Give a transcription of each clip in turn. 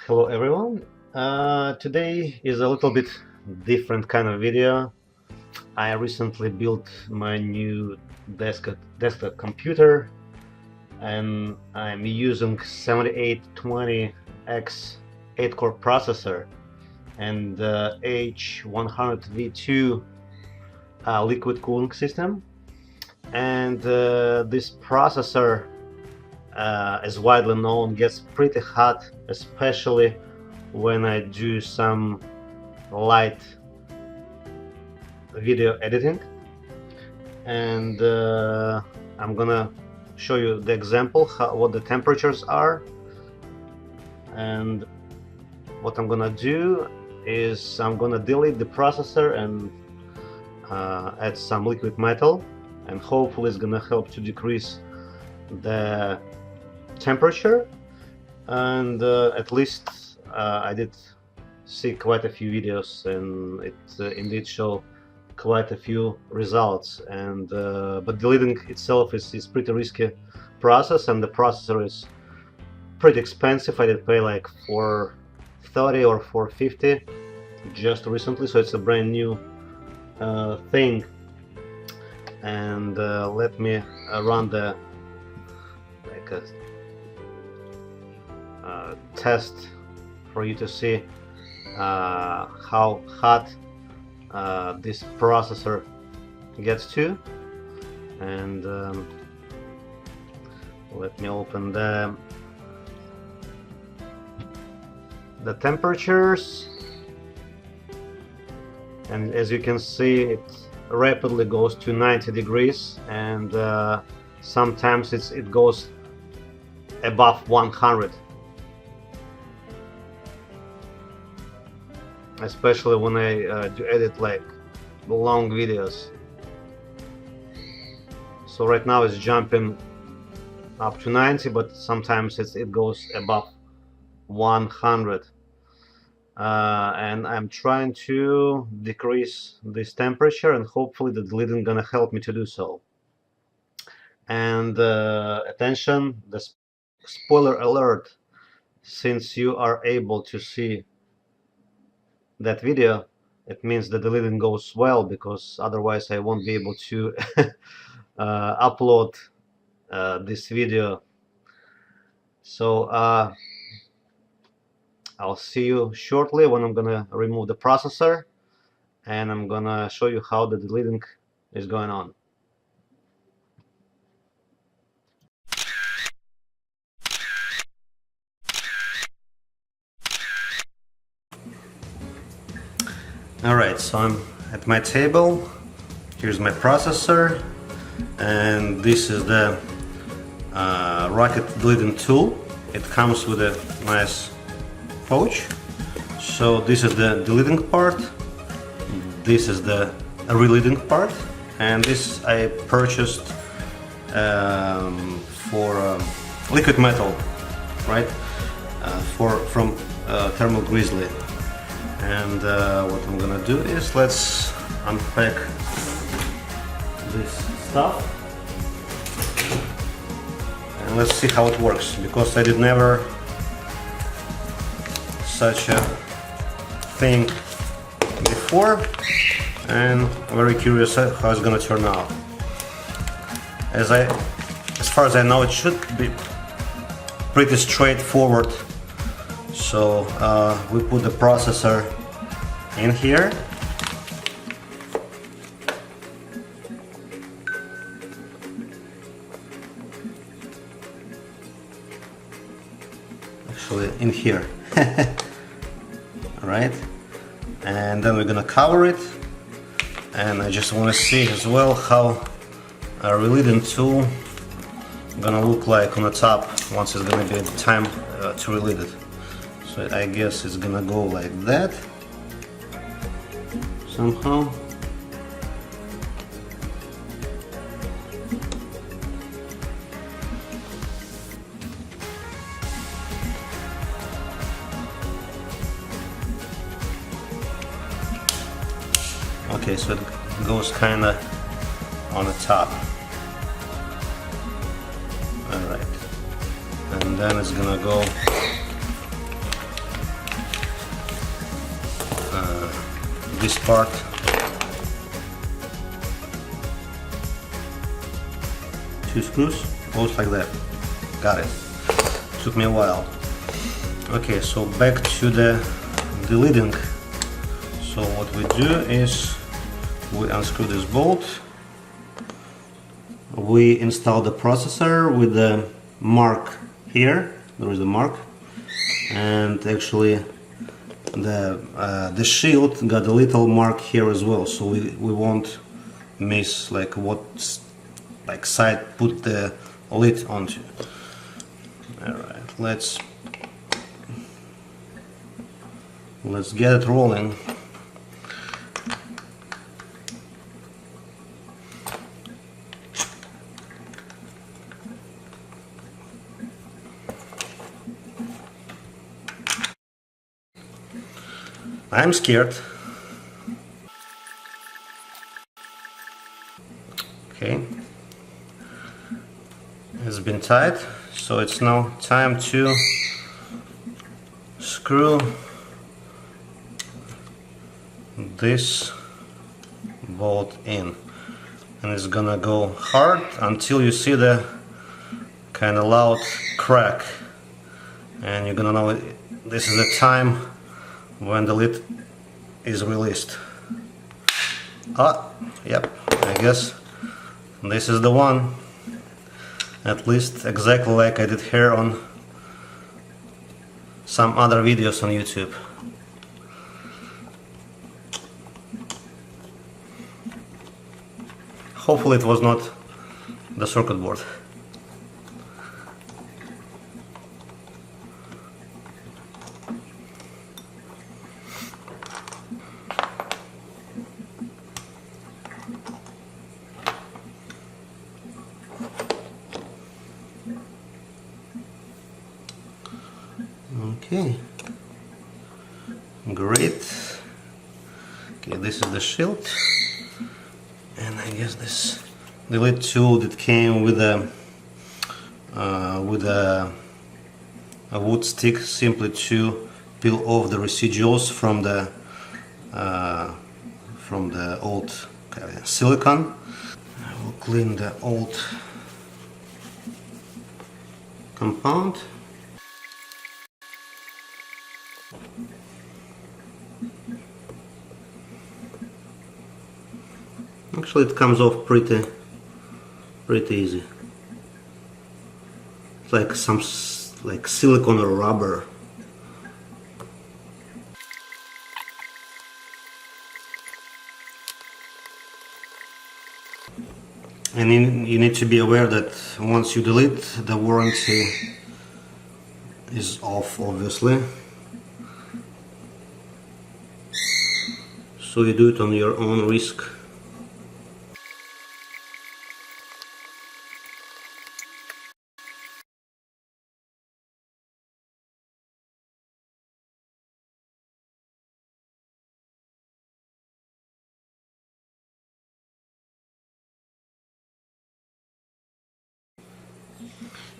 Hello everyone. Today is a little bit different kind of video. I recently built my new desktop computer and I'm using 7820X 8-core processor and H100V2 liquid cooling system. And this processor, as widely known, gets pretty hot, especially when I do some light video editing. And I'm gonna show you the example what the temperatures are. And what I'm gonna do is I'm gonna delete the processor and add some liquid metal, and hopefully it's gonna help to decrease the temperature. And at least I did see quite a few videos, and it indeed show quite a few results. And but deleting itself is pretty risky process, and the processor is pretty expensive. I did pay like $430 or $450 just recently, so it's a brand new thing. And let me run the test for you to see how hot this processor gets to. And let me open the temperatures, and as you can see, it rapidly goes to 90 degrees, and sometimes it goes above 100, especially when I do edit like long videos. So right now it's jumping up to 90, but sometimes it goes above 100. And I'm trying to decrease this temperature, and hopefully the deleting gonna help me to do so. And attention, the spoiler alert, since you are able to see that video, it means the deleting goes well, because otherwise I won't be able to upload this video. So I'll see you shortly when I'm gonna remove the processor, and I'm gonna show you how the deleting is going on. Alright, so I'm at my table. Here's my processor, and this is the Rockit Delidding Tool. It comes with a nice pouch. So this is the deleting part, this is the releading part, and this I purchased for liquid metal, right? From Thermal Grizzly. And what I'm gonna do is let's unpack this stuff and let's see how it works, because I did never such a thing before, and I'm very curious how it's gonna turn out. As far as I know, it should be pretty straightforward. So we put the processor in here. Actually, in here. Alright, and then we're gonna cover it, and I just want to see as well how a deledding tool gonna look like on the top once it's gonna be time to relead it. So I guess it's gonna go like that somehow. Okay, so it goes kinda on the top. Alright. And then it's gonna go this part. Two screws, both like that. Got it. Took me a while. Okay, so back to the delidding. So what we do is we unscrew this bolt. We install the processor with the mark here. There is a mark, and actually the shield got a little mark here as well, so we won't miss like what side put the lid onto. Alright, let's get it rolling. I'm scared. Okay, it's been tight, so it's now time to screw this bolt in, and it's gonna go hard until you see the kind of loud crack, and you're gonna know this is the time when the lid is released. Ah, yep, I guess this is the one. At least exactly like I did here on some other videos on YouTube. Hopefully it was not the circuit board. Okay, great. Okay, this is the shield, and I guess this delid tool that came with a wood stick, simply to peel off the residuals from the old silicone. I will clean the old compound. Actually, it comes off pretty easy. It's like some silicone or rubber. And you need to be aware that once you delete, the warranty is off, obviously. So you do it on your own risk.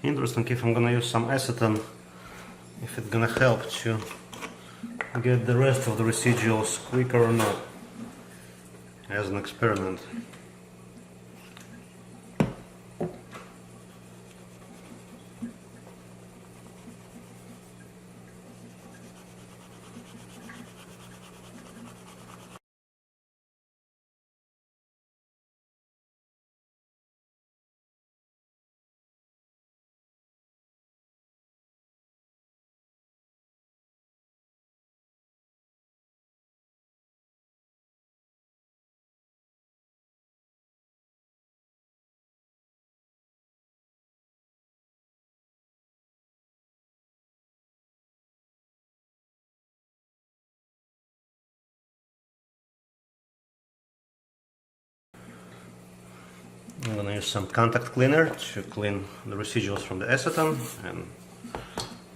Interesting if I'm gonna use some acetone, if it's gonna help to get the rest of the residuals quicker or not, as an experiment. I'm gonna use some contact cleaner to clean the residuals from the acetone, and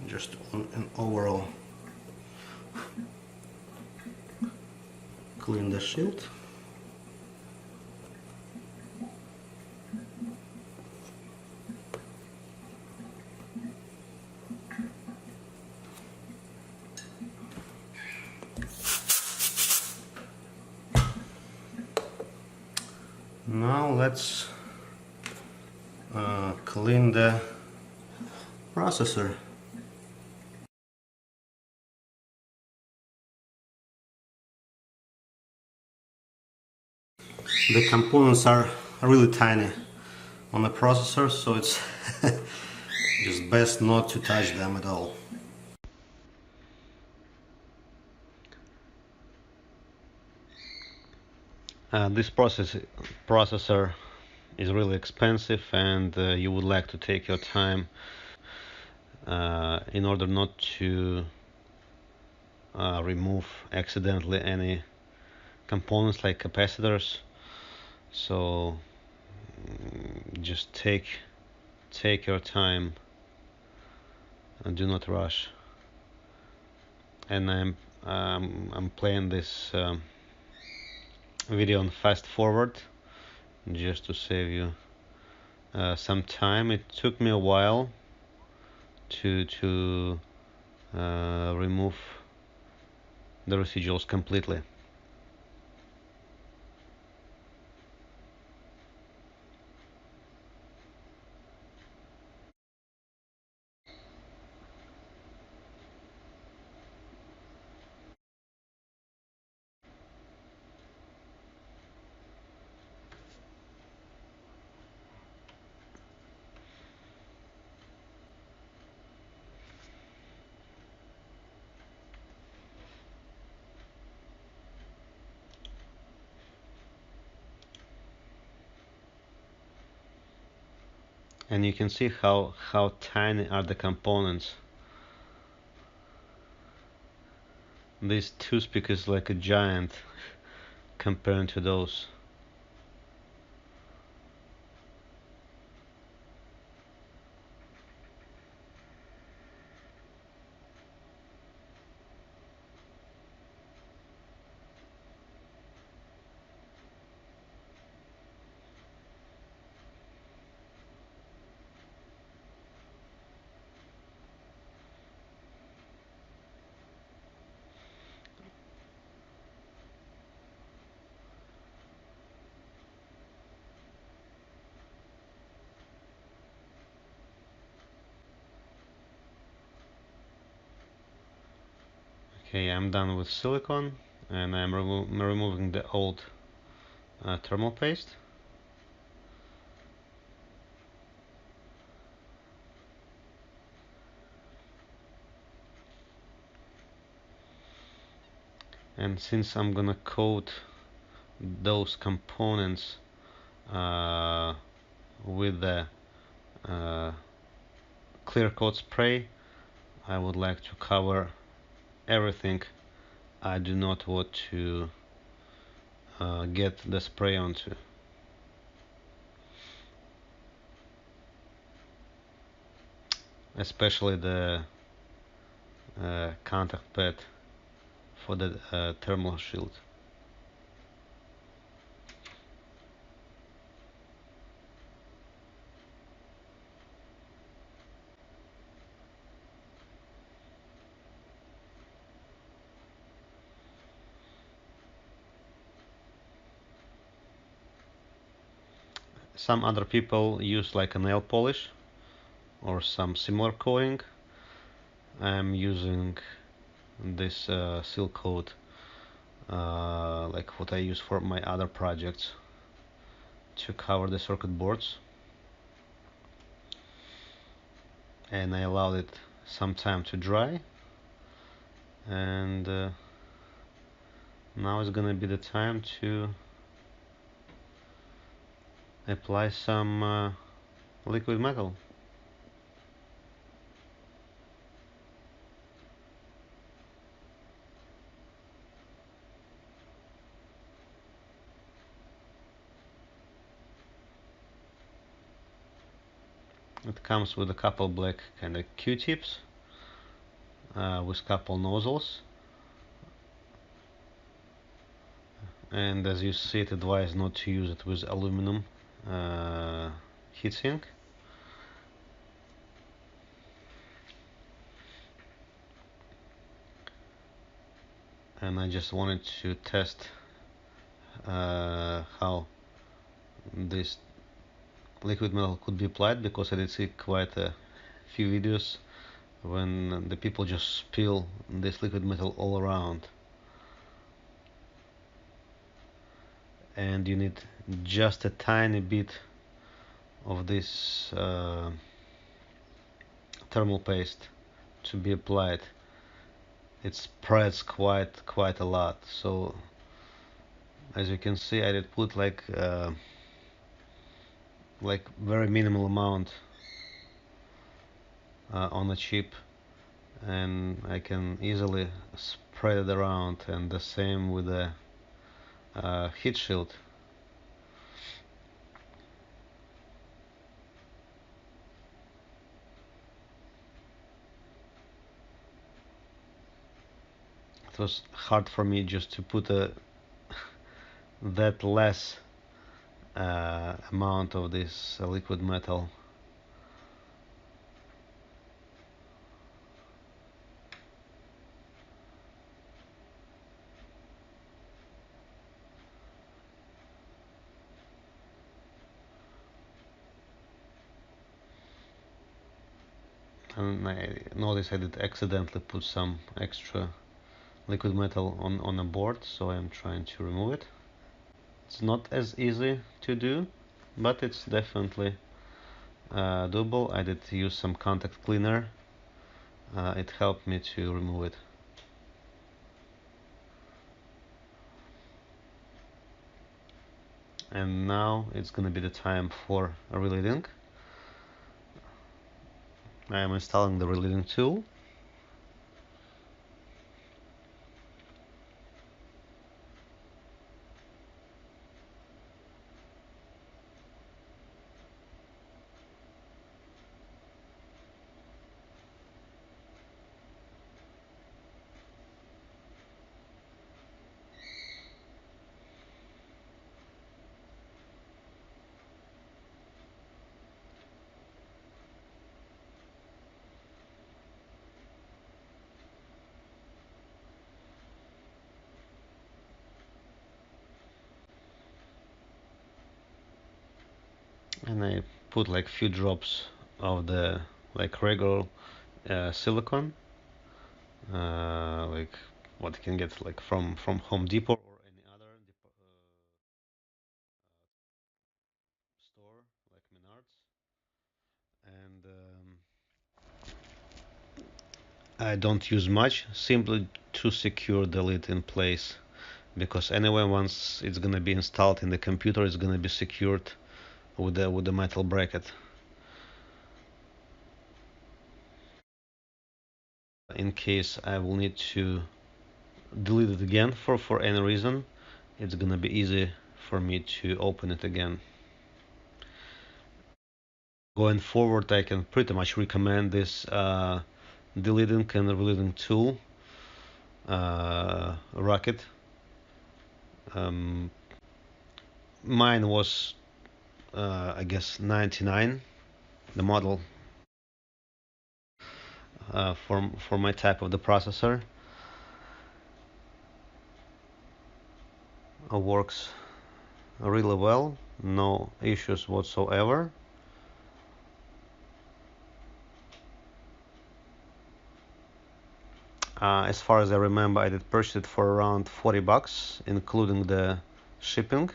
just an overall clean the shield. Now let's clean the processor. The components are really tiny on the processor, so it's just best not to touch them at all. This processor is really expensive, and you would like to take your time in order not to remove accidentally any components like capacitors. So just take your time and do not rush. And I'm playing this video on fast forward just to save you some time. It took me a while to remove the residuals completely. And you can see how tiny are the components. This toothpick is like a giant compared to those. Okay, I'm done with silicon, and I'm removing the old thermal paste. And since I'm gonna coat those components with the clear coat spray, I would like to cover everything I do not want to get the spray onto. Especially the contact pad for the thermal shield. Some other people use like a nail polish or some similar coating. I'm using this seal coat like what I use for my other projects to cover the circuit boards, and I allowed it some time to dry, and now is gonna be the time to apply some liquid metal. It comes with a couple black kind of Q-tips with couple nozzles, and as you see, it advised not to use it with aluminum heatsink. And I just wanted to test how this liquid metal could be applied, because I did see quite a few videos when the people just spill this liquid metal all around, and you need just a tiny bit of this thermal paste to be applied. It spreads quite a lot. So as you can see, I did put like very minimal amount on the chip, and I can easily spread it around, and the same with the heat shield. It was hard for me just to put that less amount of this liquid metal. And I noticed I did accidentally put some extra liquid metal on a board, so I'm trying to remove it. It's not as easy to do, but it's definitely doable. I did use some contact cleaner. It helped me to remove it. And now it's gonna be the time for a relidding. I am installing the Delidding tool. And I put like few drops of the like regular silicone, like what you can get like from Home Depot or any other store like Menards. And I don't use much, simply to secure the lid in place, because anyway once it's gonna be installed in the computer, it's gonna be secured with the metal bracket. In case I will need to delete it again for any reason, it's gonna be easy for me to open it again. Going forward, I can pretty much recommend this deleting and relidding tool, Rockit. Mine was I guess 99, the model for my type of the processor. Works really well, no issues whatsoever. As far as I remember, I did purchase it for around 40 bucks, including the shipping.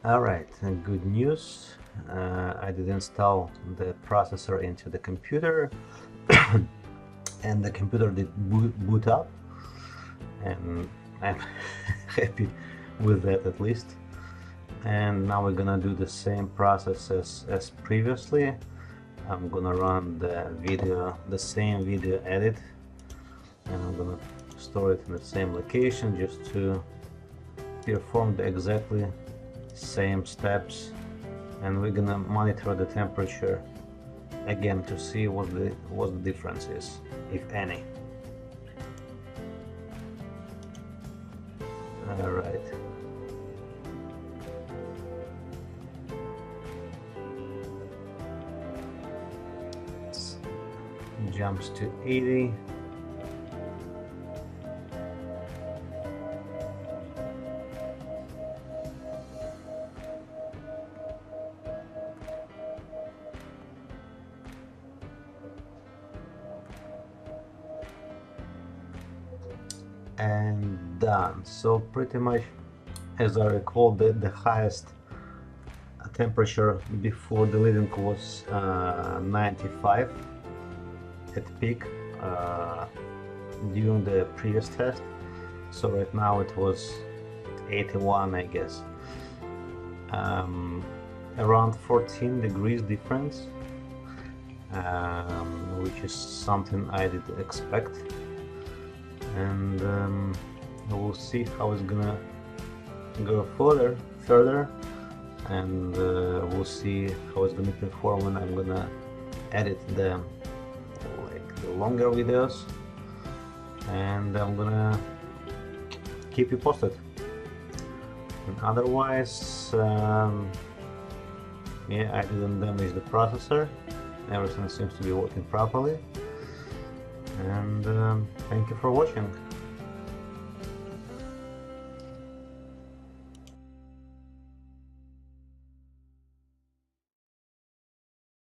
Alright, good news. I did install the processor into the computer and the computer did boot up, and I'm happy with that at least. And now we're gonna do the same process as previously. I'm gonna run the same video edit, and I'm gonna store it in the same location just to perform the exactly same steps, and we're gonna monitor the temperature again to see what the difference is, if any. All right. Jumps to 80. And done. So pretty much, as I recall, the highest temperature before delidding was 95 at peak during the previous test. So right now it was 81, I guess. Around 14 degrees difference, which is something I did expect. And we'll see how it's gonna go further, and we'll see how it's gonna perform when I'm gonna edit the longer videos, and I'm gonna keep you posted. And otherwise, yeah, I didn't damage the processor. Everything seems to be working properly. And thank you for watching.